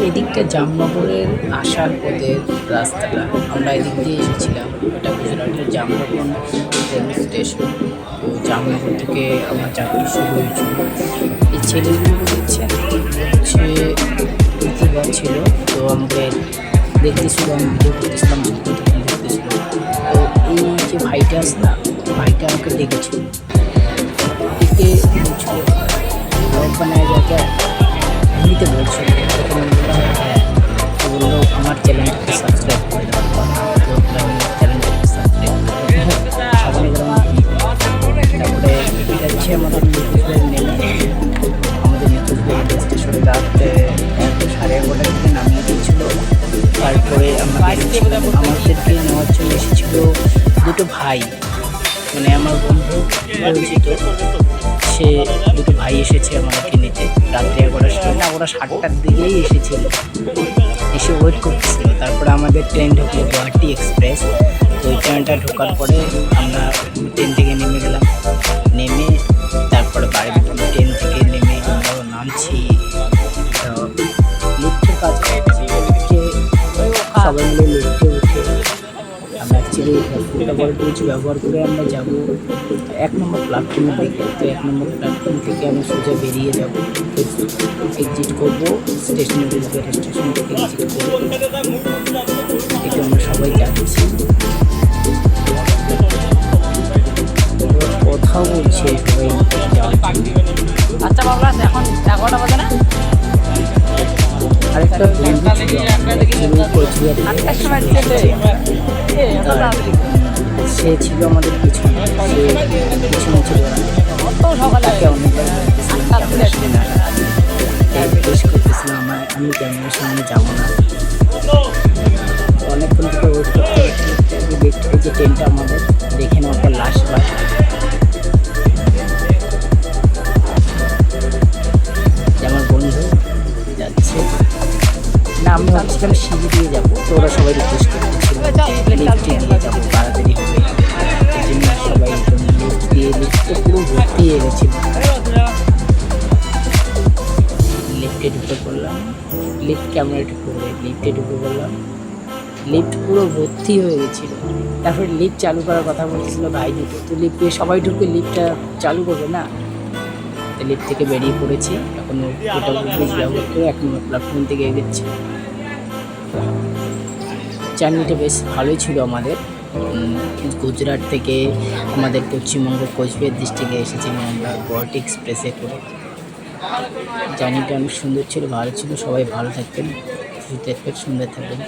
এদিকটা জামনগরের আসার পথের রাস্তাটা, আমরা এদিক দিয়ে এসেছিলাম। এটা গুজরাটের জামনগর রেল স্টেশন। তো জামনগর থেকে আমার যাত্রা শুরু হয়েছিল। এই ছেলেগুলো দেখছেন হচ্ছে ইউটিউবার ছিল, তো আমাকে দেখতেছিল, আমি ভিডিও করতেছিলাম, দেখতেছিল। তো এই যে ভাইটা আছে না, ভাইটা আমাকে ডেকেছিল, ডেকে বলছিল ব্লগ বানায় জায়গায় হিন্দিতে বলছিল। তখন আমি বললাম হ্যাঁ। তো বললো আমার চ্যানেলটাকে সাবস্ক্রাইব করে দাও। তো আমি চ্যানেলটাকে সাবস্ক্রাইব করে সামনে গেলাম। তারপরে এটা হচ্ছে আমাদের নিউজের নেমে, আমাদের নিউজের স্টেশনে রাত্রে 11:30 থেকে নামিয়ে দিয়েছিল। তারপরে আমাদেরকে নেওয়ার জন্য এসেছিল দুটো ভাই, মানে আমার বন্ধু পরিচিত, সে দুটো ভাই এসেছে আমাদেরকে নিতে রাত্রে 11টার সময় না, ওরা 7টার দিকেই এসেছিল, এসে ওয়েট করতেছিল। তারপরে আমাদের ট্রেন ঢুকলো গুয়াহাটি এক্সপ্রেস। তো ওই ট্রেনটা ঢোকার পরে আমরা ট্রেন থেকে নেমে গেলাম। নেমে তারপরে বাড়ি ট্রেন থেকে নেমে আমরা নামছি। লিফটের কাজ করছি, সবাই মিলে লিফটে উঠে আমরা অ্যাকচুয়ালি ফুটওভার ব্রিজ ব্যবহার করে আমরা যাব 1 নম্বর প্ল্যাটফর্মের দিকে। তো 1 নম্বর প্ল্যাটফর্ম থেকে আমরা সোজা বেরিয়ে যাব, এক্সিট করবো স্টেশনের রেলওয়ে স্টেশন থেকে এক্সিট করবো। এটা আমরা সবাই যাচ্ছি, কোথাও বলছে সবাই যাওয়ার জন্য। আচ্ছা বাবা, এখন 11টা বাজে না? আরেকটা সে ছিল আমাদের পিছনে, সে পিছনে ছিল তাকে জিজ্ঞেস করতেছিলাম আমি ক্যামেরার সামনে যাবো না। অনেকক্ষণ থেকে ওয়েট করতে দেখতে যে ট্রেনটা আমাদের দেখে নেওয়ার পর লাস্ট বার আমার বন্ধু যাচ্ছে না, আমি ভাবছিলাম সিঁড়ি দিয়ে যাবো। তো ওরা সবাই রিকোয়েস্ট করতেছিল লিফটে দিয়ে যাবো, তাড়াতাড়ি হবে। এই জন্য সবাই লিফট দিয়ে, লিফটে পুরো ভর্তি হয়ে গেছিল। লিফটে ঢুকে পড়লাম, লিফট ক্যামেরা ঢুকে পড়ে লিফটে ঢুকে পড়লাম। লিফট পুরো ভর্তি হয়ে গেছিলো। তারপরে লিফট চালু করার কথা বলতেছিল ভাই দুটো। তো লিফটে সবাই ঢুকে লিফটটা চালু করবে না, লিফট থেকে বেরিয়ে পড়েছি। এখন ওটা ব্রিজ ব্যবহার করে 1 নম্বর প্ল্যাটফর্ম থেকে এগোচ্ছি। জার্নিটা বেশ ভালোই ছিল আমাদের। গুজরাট থেকে আমাদের পশ্চিমবঙ্গ কোচবিহার ডিস্ট্রিক্টে এসেছিলাম আমরা গুয়াহাটি এক্সপ্রেসে করে। জার্নিটা অনেক সুন্দর ছিল, ভালো ছিল। সবাই ভালো থাকবেন, সুস্থ থাকবেন, সুন্দর থাকবেন।